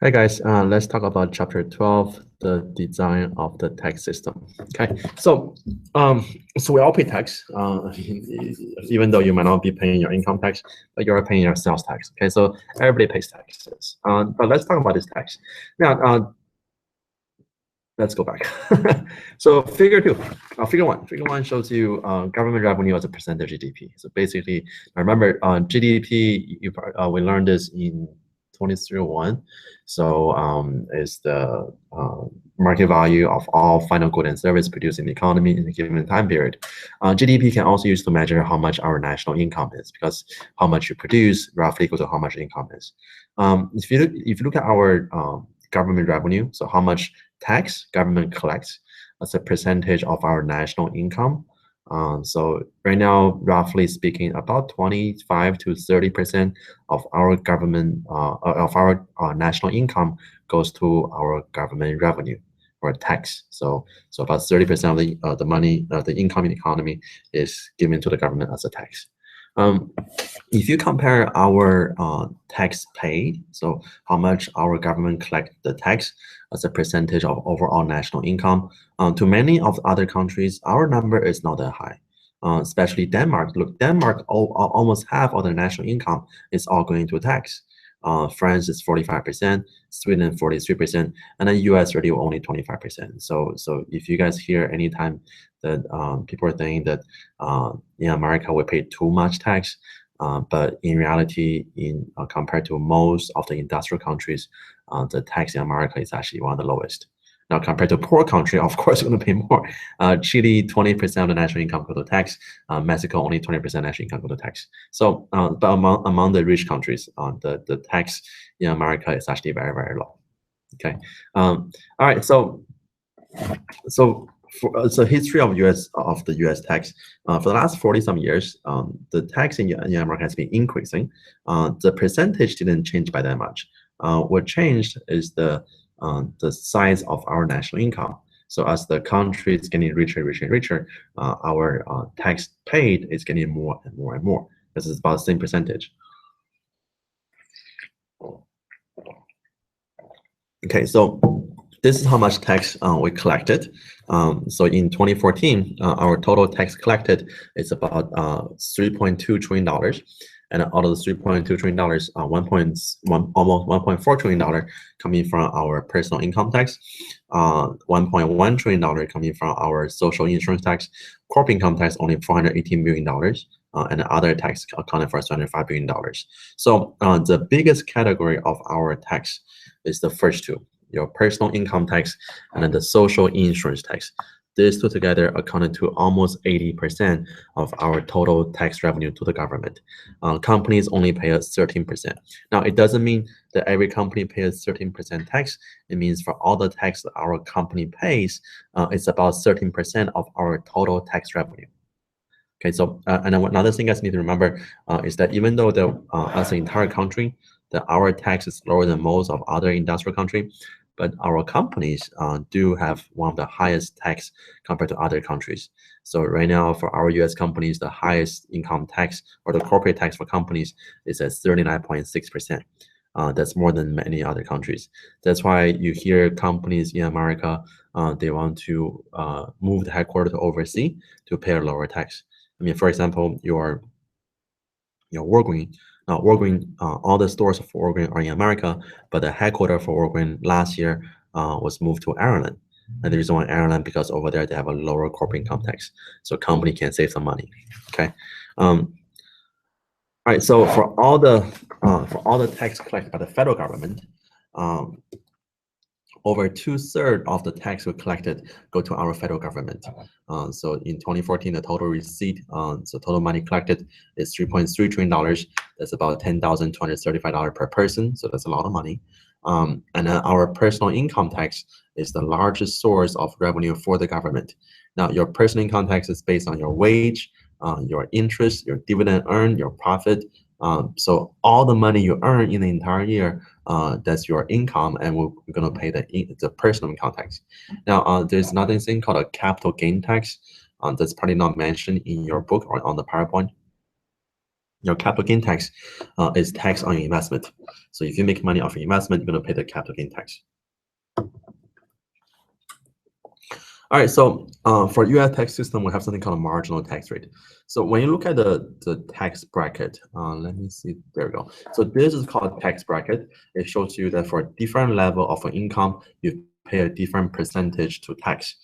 Hi guys, let's talk about chapter 12, the design of the tax system. Okay, so we all pay tax, even though you might not be paying your income tax, but you're paying your sales tax. Okay, so everybody pays taxes. But let's talk about this tax. Now, let's go back. So figure one shows you government revenue as a percentage of GDP. So basically, I remember GDP, we learned this in 2301. So is the market value of all final good and service produced in the economy in a given time period. GDP can also use to measure how much our national income is, because how much you produce roughly equals to how much income is. If you look at our government revenue, so how much tax government collects as a percentage of our national income. So right now, roughly speaking, about 25 to 30% of our government of our national income goes to our government revenue or tax. So about 30% of the money, the income in the economy is given to the government as a tax. If you compare our tax paid, so how much our government collect the tax as a percentage of overall national income, to many of the other countries, our number is not that high. Especially Denmark. Look, Denmark, almost half of their national income is all going to tax. France is 45%, Sweden 43%, and then US really only 25%. So if you guys hear anytime that people are saying that in America we pay too much tax, but in reality, compared to most of the industrial countries, the tax in America is actually one of the lowest. Now, compared to poor country, of course, you're going to pay more. Chile, 20% of the national income go to tax. Mexico, only 20% national income go to tax. So, but among the rich countries, the tax in America is actually very, very low. Okay. All right. So for the history of the U.S. tax, for the last 40 some years, the tax in America has been increasing. The percentage didn't change by that much. What changed is the size of our national income. So as the country is getting richer, richer, and richer, our tax paid is getting more and more and more. This is about the same percentage. Okay, so this is how much tax we collected. So in 2014, our total tax collected is about $3.2 trillion. And out of the $3.2 trillion, almost $1.4 trillion coming from our personal income tax, $1.1 trillion coming from our social insurance tax, corporate income tax only $418 million, and other tax accounted for $205 billion. So the biggest category of our tax is the first two, your personal income tax and then the social insurance tax. These two together accounted to almost 80% of our total tax revenue to the government. Companies only pay us 13%. Now, it doesn't mean that every company pays 13% tax. It means for all the tax that our company pays, it's about 13% of our total tax revenue. Okay, so and another thing guys need to remember is that even though as an entire country, that our tax is lower than most of other industrial countries, but our companies do have one of the highest tax compared to other countries. So right now, for our U.S. companies, the highest income tax or the corporate tax for companies is at 39.6%. That's more than many other countries. That's why you hear companies in America, they want to move the headquarters to overseas to pay a lower tax. I mean, for example, your Walgreens. Walgreens, all the stores for Walgreens are in America, but the headquarters for Walgreens last year was moved to Ireland. And the reason why Ireland, because over there they have a lower corporate income tax, so company can save some money. Okay. All right. So for all the tax collected by the federal government, over 2/3 of the tax we collected go to our federal government. So in 2014, the total receipt, so total money collected is $3.3 trillion. That's about $10,235 per person. So that's a lot of money. And then our personal income tax is the largest source of revenue for the government. Now, your personal income tax is based on your wage, your interest, your dividend earned, your profit. So all the money you earn in the entire year, that's your income, and we're going to pay the personal income tax. Now, there's another thing called a capital gain tax. That's probably not mentioned in your book or on the PowerPoint. your capital gain tax is tax on your investment. So if you make money off your investment, you're going to pay the capital gain tax. All right, so for US tax system, we have something called a marginal tax rate. So when you look at the tax bracket, let me see, there we go. So this is called a tax bracket. It shows you that for a different level of income, you pay a different percentage to tax.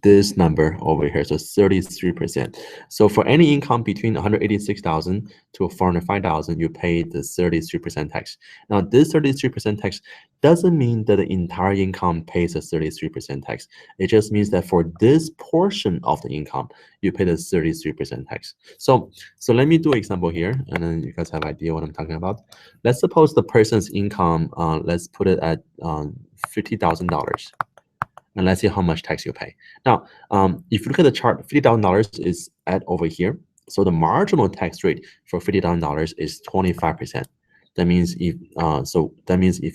This number over here, so 33%. So for any income between 186,000 to 405,000, you pay the 33% tax. Now, this 33% tax doesn't mean that the entire income pays a 33% tax. It just means that for this portion of the income, you pay the 33% tax. So let me do an example here, and then you guys have an idea what I'm talking about. Let's suppose the person's income, let's put it at $50,000. And let's see how much tax you pay. Now, if you look at the chart, $50,000 is at over here. So the marginal tax rate for $50,000 is 25%. That means if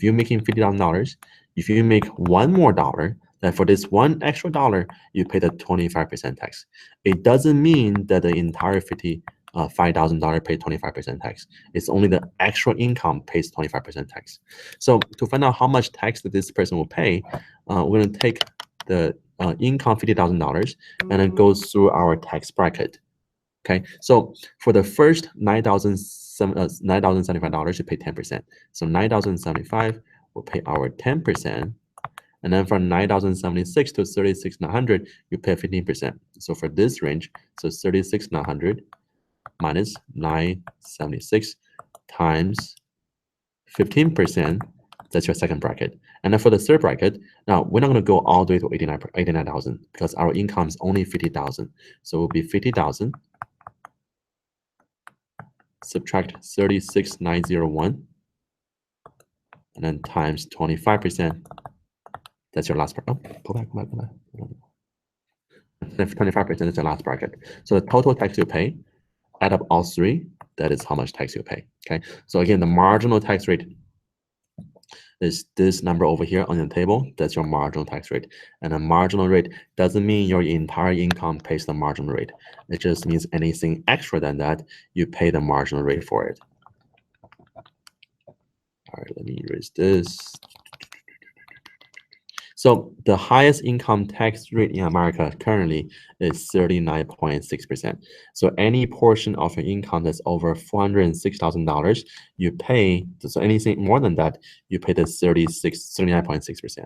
you're making $50,000, if you make one more dollar, then for this one extra dollar, you pay the 25% tax. It doesn't mean that the entire $5,000 pay 25% tax. It's only the actual income pays 25% tax. So to find out how much tax that this person will pay, we're going to take the income $50,000 and it goes through our tax bracket. Okay, so for the first $9,075, you pay 10%. So 9,075 will pay our 10%. And then from 9,076 to 36,900, you pay 15%. So for this range, so 36,900 minus 976 times 15%, that's your second bracket. And then for the third bracket, now we're not going to go all the way to 89,000 because our income is only 50,000. So it will be 50,000 subtract 36,901 and then times 25%. That's your last bracket. Oh, go back. 25% is your last bracket. So the total tax you pay, add up all three, that is how much tax you pay. Okay. So again, the marginal tax rate is this number over here on the table. That's your marginal tax rate. And a marginal rate doesn't mean your entire income pays the marginal rate. It just means anything extra than that, you pay the marginal rate for it. All right, let me erase this. So the highest income tax rate in America currently is 39.6%. So any portion of your income that's over $406,000, you pay, so anything more than that, you pay the 39.6%.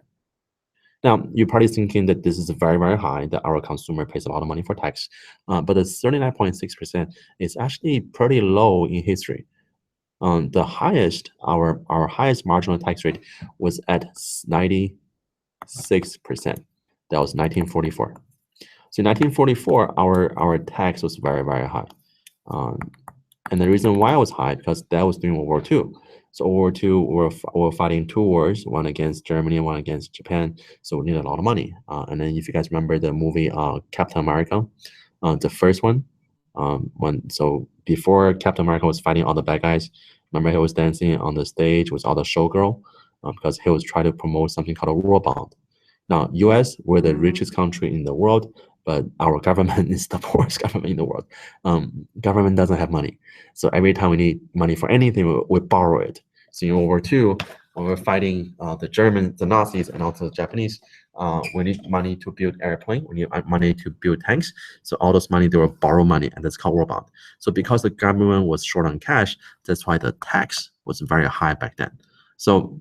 Now, you're probably thinking that this is very, very high, that our consumer pays a lot of money for tax. But the 39.6% is actually pretty low in history. The highest, our highest marginal tax rate was at 96%. That was 1944. So in 1944, our tax was very, very high. And the reason why it was high, because that was during World War II. So World War II, we're fighting two wars, one against Germany and one against Japan. So we needed a lot of money. And then if you guys remember the movie Captain America, the first one, so before Captain America was fighting all the bad guys, remember he was dancing on the stage with all the showgirl because he was trying to promote something called a war bond. Now, US, we're the richest country in the world, but our government is the poorest government in the world. Government doesn't have money. So every time we need money for anything, we borrow it. So in World War II, when we're fighting the Germans, the Nazis, and also the Japanese, we need money to build airplane. We need money to build tanks. So all those money, they will borrow money, and that's called war bond. So because the government was short on cash, that's why the tax was very high back then. So,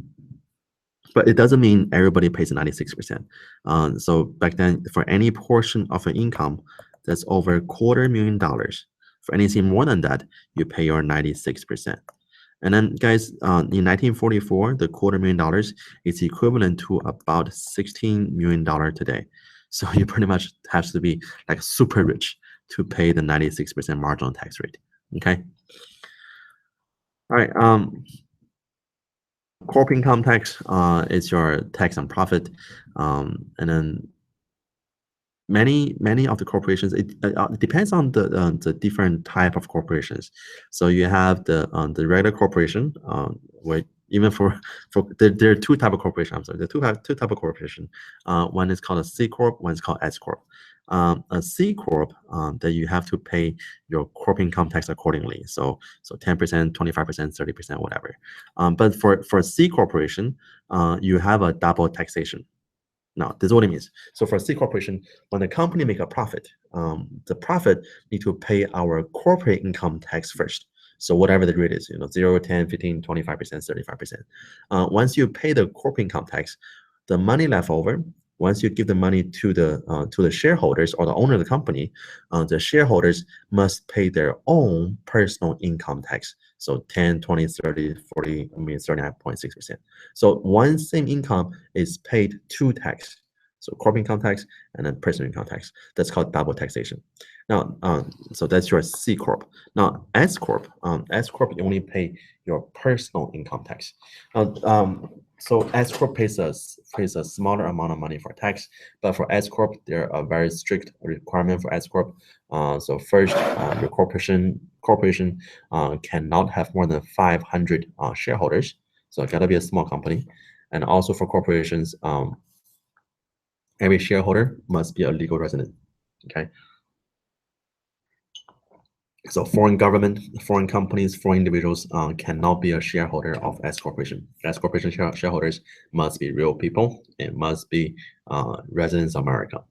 but it doesn't mean everybody pays 96%. So back then, for any portion of an income that's over $250,000, for anything more than that, you pay your 96%. And then, guys, in 1944, the $250,000 is equivalent to about $16 million today. So you pretty much have to be like super rich to pay the 96% marginal tax rate. Okay. All right. Corporate income tax is your tax on profit, and then many of the corporations, it depends on the different type of corporations. So you have the regular corporation, where Even for there are two type of corporation. I'm sorry, there are two type of corporation. One is called a C corp. One is called S corp. A C corp, that you have to pay your corp income tax accordingly. So 10%, 25%, 30%, whatever. But for C corporation, you have a double taxation. Now, this is what it means. So for a C corporation, when the company make a profit, the profit need to pay our corporate income tax first. So whatever the rate is, 0, 10, 15, 25%, 35%. Once you pay the corporate income tax, the money left over, once you give the money to the shareholders or the owner of the company, the shareholders must pay their own personal income tax. So 10, 20, 30, 40, 39.6%. So one same income is paid two tax. So corporate income tax and then personal income tax. That's called double taxation. Now, so that's your C corp. Now, S corp, you only pay your personal income tax. So S corp pays a smaller amount of money for tax, but for S corp, there are very strict requirement for S corp. So first, your corporation cannot have more than 500 shareholders. So it gotta be a small company, and also for corporations, every shareholder must be a legal resident. Okay. So foreign government, foreign companies, foreign individuals cannot be a shareholder of S corporation. S corporation shareholders must be real people. It must be residents of America.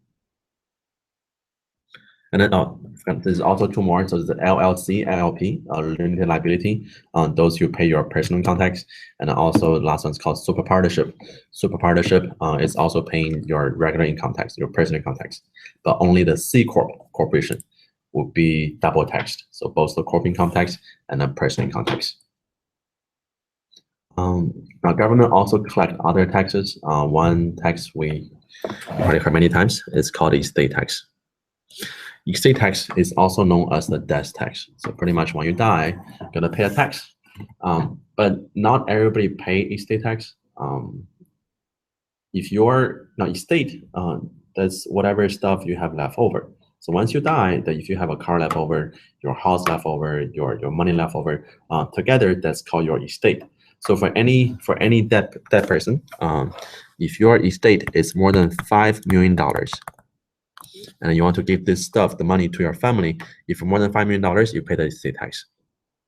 And then there's also two more. So the LLC, LLP, limited liability, those who pay your personal income tax. And also the last one's called super partnership. Super partnership is also paying your regular income tax, your personal income tax. But only the C corp corporation will be double taxed. So both the corporate income tax and the personal income tax. Now government also collect other taxes. One tax we already heard many times is called estate tax. Estate tax is also known as the death tax. So pretty much when you die, you're gonna pay a tax. But not everybody pay estate tax. If you're not estate, that's whatever stuff you have left over. So once you die, that if you have a car left over, your house left over, your money left over, together, that's called your estate. So for any dead person, if your estate is more than $5 million, and you want to give this stuff, the money, to your family, if more than $5 million, you pay the estate tax.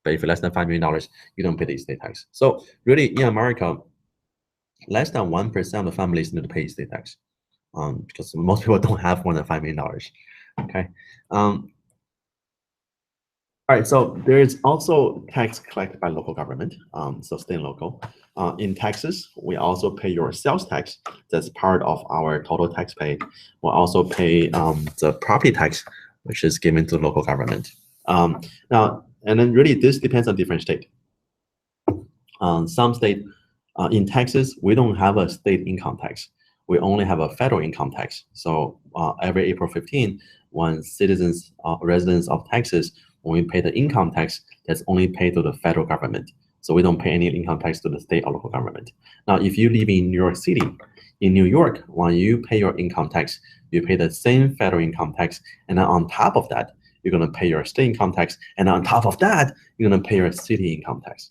But if less than $5 million, you don't pay the estate tax. So really, in America, less than 1% of the families need to pay estate tax, because most people don't have more than $5 million. Okay. All right, so there is also tax collected by local government, so state and local. In Texas, we also pay your sales tax. That's part of our total tax paid. We'll also pay the property tax, which is given to the local government. Now, and then really this depends on different state. Some state, in Texas, we don't have a state income tax. We only have a federal income tax. So every April 15, when citizens, residents of Texas, when we pay the income tax, that's only paid to the federal government. So we don't pay any income tax to the state or local government. Now, if you live in New York City, in New York, when you pay your income tax, you pay the same federal income tax, and then on top of that, you're gonna pay your state income tax, and on top of that, you're gonna pay your city income tax.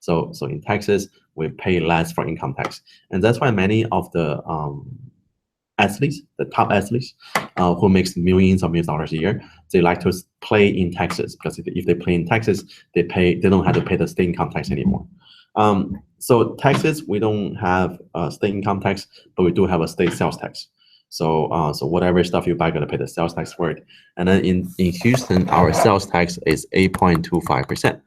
So in Texas, we pay less for income tax, and that's why many of the athletes, the top athletes, who makes millions of dollars a year, they like to play in Texas, because if they play in Texas, they don't have to pay the state income tax anymore. So Texas, we don't have a state income tax, but we do have a state sales tax. So whatever stuff you buy, you're gonna pay the sales tax for it. And then in Houston, our sales tax is 8.25%.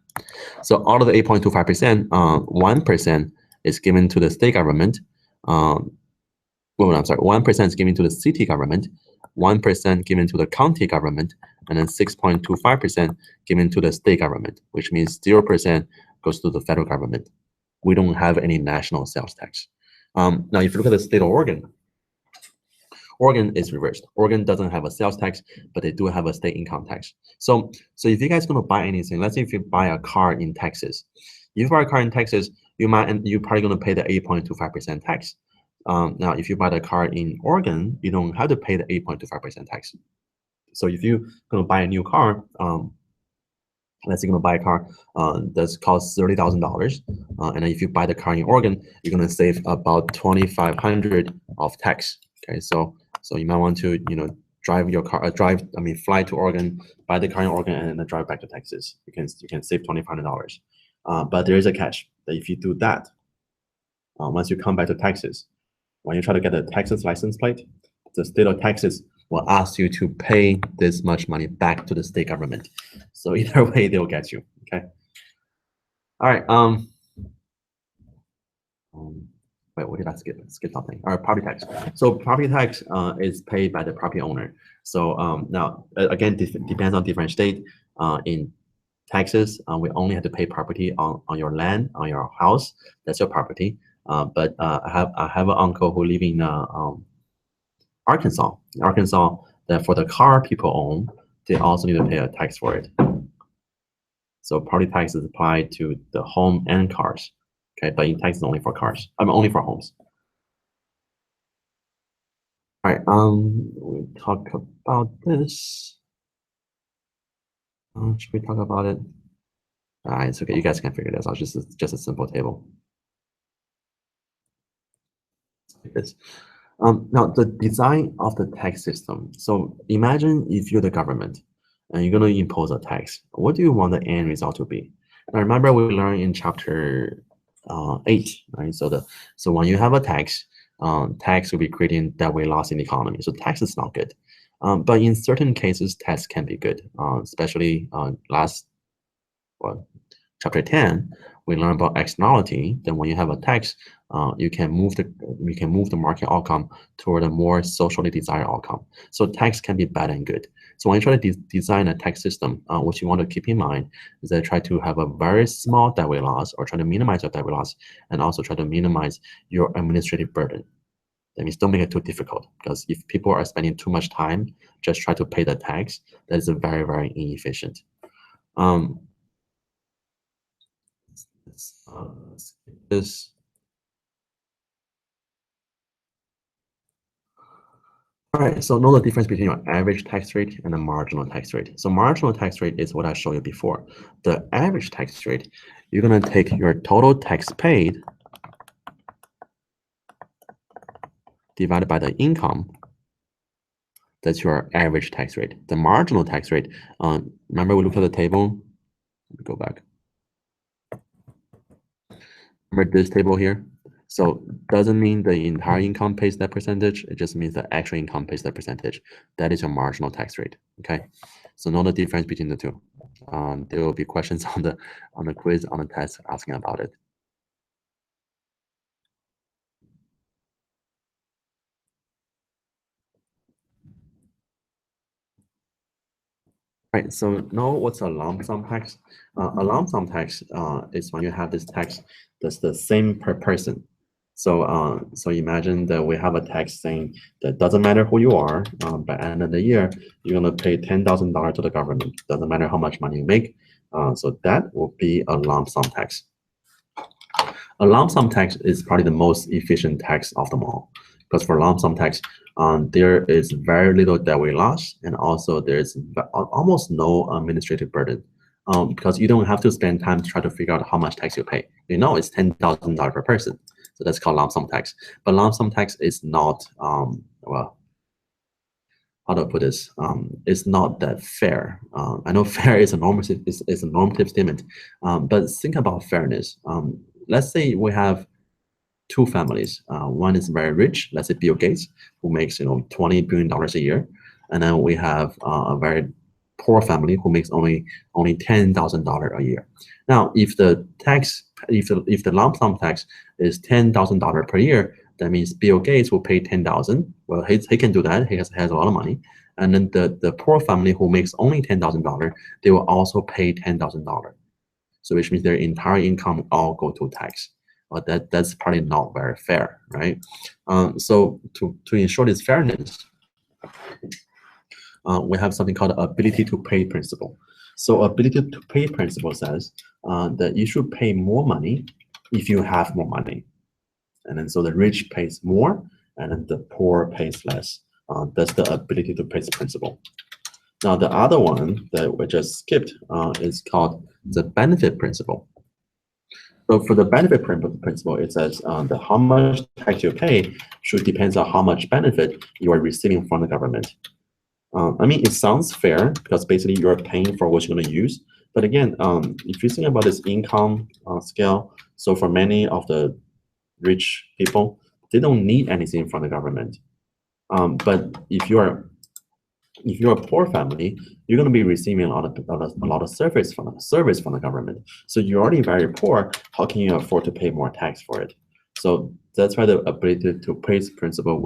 So out of the 8.25%, 1% is given to the state government. Well, I'm sorry, 1% is given to the city government, 1% given to the county government, and then 6.25% given to the state government, which means 0% goes to the federal government. We don't have any national sales tax. Now, if you look at the state of Oregon, Oregon is reversed. Oregon doesn't have a sales tax, but they do have a state income tax. So if you guys gonna buy anything, let's say if you buy a car in Texas, if you buy a car in Texas, you're probably gonna pay the 8.25% tax. Now, if you buy the car in Oregon, you don't have to pay the 8.25% tax. So if you're gonna buy a new car, let's say you're gonna buy a car that's costs $30,000, and then if you buy the car in Oregon, you're gonna save about $2,500 of tax. Okay, so you might want to drive your car, fly to Oregon, buy the car in Oregon, and then drive back to Texas. You can save $2,500. But there is a catch that if you do that, once you come back to Texas, when you try to get a Texas license plate, the state of Texas will ask you to pay this much money back to the state government. So either way, they'll get you. Okay. All right. Wait, what did I skip? Skip something. All right, property tax. So property tax is paid by the property owner. So now again, depends on different state. In Texas, we only have to pay property on your land, on your house. That's your property. But I have an uncle who live in Arkansas. In Arkansas, that for the car people own, they also need to pay a tax for it. So property tax is applied to the home and cars. Okay, but in Texas only for cars. Only for homes. All right. We talk about this. Should we talk about it? It's okay. You guys can figure this out. Just a simple table. Like this. Now the design of the tax system. So imagine if you're the government and you're going to impose a tax. What do you want the end result to be? Now remember we learned in chapter 8, right? So when you have a tax, tax will be creating that way loss in the economy. So tax is not good. But in certain cases, tax can be good. Especially chapter 10, we learned about externality. Then when you have a tax, you can move the market outcome toward a more socially desired outcome. So tax can be bad and good. So when you try to design a tax system, what you want to keep in mind is that try to have a very small deadweight loss, or try to minimize your deadweight loss, and also try to minimize your administrative burden. That means don't make it too difficult, because if people are spending too much time just try to pay the tax, that is very, very inefficient. This. All right, so know the difference between your average tax rate and the marginal tax rate. So marginal tax rate is what I showed you before. The average tax rate, you're gonna take your total tax paid divided by the income. That's your average tax rate. The marginal tax rate, remember we looked at the table? Let me go back. Remember this table here? So doesn't mean the entire income pays that percentage. It just means the actual income pays that percentage. That is your marginal tax rate. Okay. So know the difference between the two. There will be questions on the quiz, on the test asking about it. Right, so know what's a lump sum tax? A lump sum tax is when you have this tax that's the same per person. So so imagine that we have a tax saying that doesn't matter who you are, by the end of the year, you're gonna pay $10,000 to the government. Doesn't matter how much money you make. So that will be a lump sum tax. A lump sum tax is probably the most efficient tax of them all, because for lump sum tax, there is very little deadweight loss, and also there's almost no administrative burden, because you don't have to spend time to try to figure out how much tax you pay. You know it's $10,000 per person, so that's called lump sum tax. But lump sum tax is not, well, how do I put this? It's not that fair. I know fair is a normative statement, but think about fairness. Let's say we have two families. One is very rich, let's say Bill Gates, who makes $20 billion a year, and then we have a very poor family who makes only $10,000 a year. Now, if the lump sum tax is $10,000 per year, that means Bill Gates will pay $10,000. Well, he can do that. He has a lot of money. And then the poor family who makes only $10,000, they will also pay $10,000. So which means their entire income all go to tax. But that's probably not very fair, right? So to ensure this fairness, we have something called ability to pay principle. So ability to pay principle says that you should pay more money if you have more money. And then so the rich pays more, and then the poor pays less. That's the ability to pay principle. Now, the other one that we just skipped is called the benefit principle. So for the benefit principle, it says that how much tax you pay should depend on how much benefit you are receiving from the government. I mean, it sounds fair because basically you're paying for what you're going to use. But again, if you think about this income scale, so for many of the rich people, they don't need anything from the government. But if you're a poor family, you're going to be receiving a lot of service from the government. So you're already very poor. How can you afford to pay more tax for it? So that's why the ability to pay principle,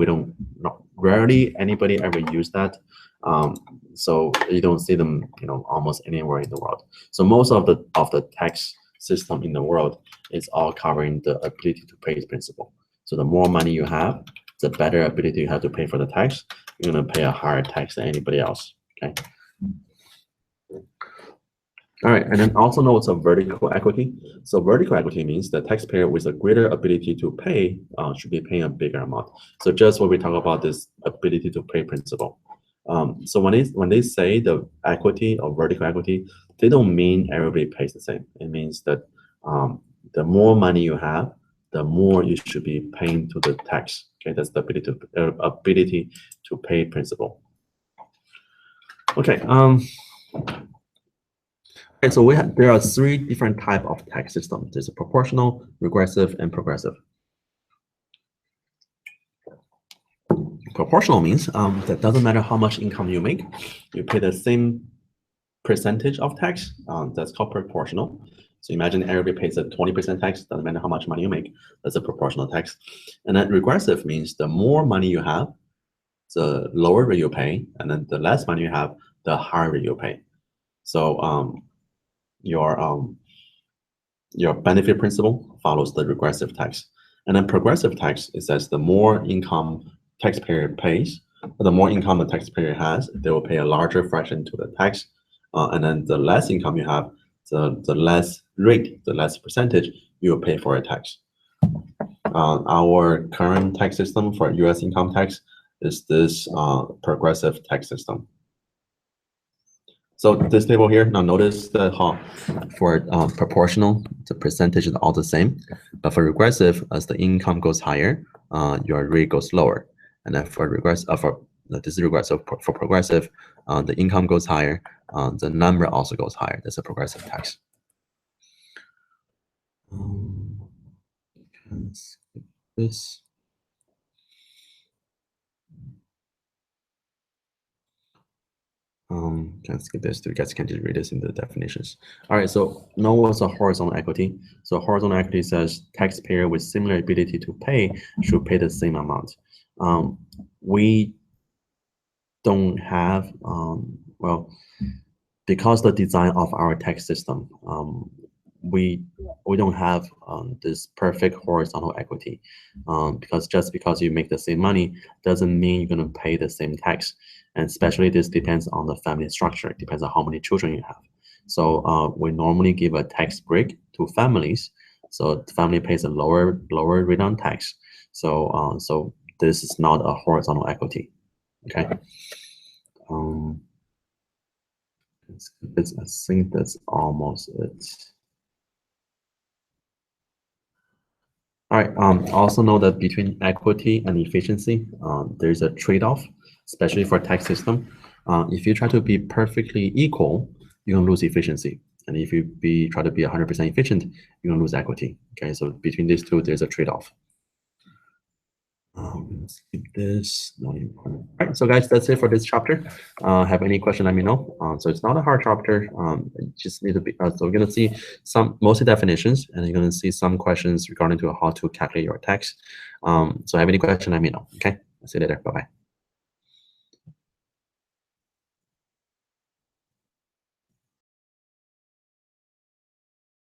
rarely anybody ever use that. So you don't see them, almost anywhere in the world. So most of the tax system in the world is all covering the ability to pay principle. So the more money you have, the better ability you have to pay for the tax. You're going to pay a higher tax than anybody else. Okay. All right, and then also know what's a vertical equity. So vertical equity means the taxpayer with a greater ability to pay should be paying a bigger amount. So just when we talk about this ability to pay principle. So when they say the equity or vertical equity, they don't mean everybody pays the same. It means that the more money you have, the more you should be paying to the tax. Okay, that's the ability to pay principle. Okay. And so there are 3 different types of tax systems. There's a proportional, regressive, and progressive. Proportional means that doesn't matter how much income you make, you pay the same percentage of tax. That's called proportional. So imagine everybody pays a 20% tax, doesn't matter how much money you make, that's a proportional tax. And then regressive means the more money you have, the lower rate you pay, and then the less money you have, the higher rate you pay. So your benefit principle follows the regressive tax. And then progressive tax, it says the more income taxpayer pays, the more income the taxpayer has, they will pay a larger fraction to the tax. And then the less income you have, the less rate, the less percentage you will pay for a tax. Our current tax system for US income tax is this progressive tax system. So this table here, now notice that for proportional, the percentage is all the same. But for regressive, as the income goes higher, your rate goes lower. And then for this is regressive. For progressive, the income goes higher, the number also goes higher. That's a progressive tax. Let's skip this. Can skip this, you guys can just read this in the definitions. All right, so now what's a horizontal equity? So horizontal equity says taxpayer with similar ability to pay should pay the same amount. We don't have, well, because the design of our tax system, we don't have this perfect horizontal equity, because just because you make the same money doesn't mean you're going to pay the same tax. And especially this depends on the family structure. It depends on how many children you have. So we normally give a tax break to families. So the family pays a lower rate on tax. So so this is not a horizontal equity. Okay. I think that's almost it. All right. Also know that between equity and efficiency, there's a trade-off, especially for tax system. If you try to be perfectly equal, you're gonna lose efficiency, and if you try to be 100% efficient, you're gonna lose equity. Okay, so between these two, there's a trade-off. Let's skip this. Not important. All right, so guys, that's it for this chapter. Have any question? Let me know. So it's not a hard chapter. You just need to be. So we're gonna see mostly definitions, and you're gonna see some questions regarding to how to calculate your tax. So have any question? Let me know. Okay, see you later. Bye bye.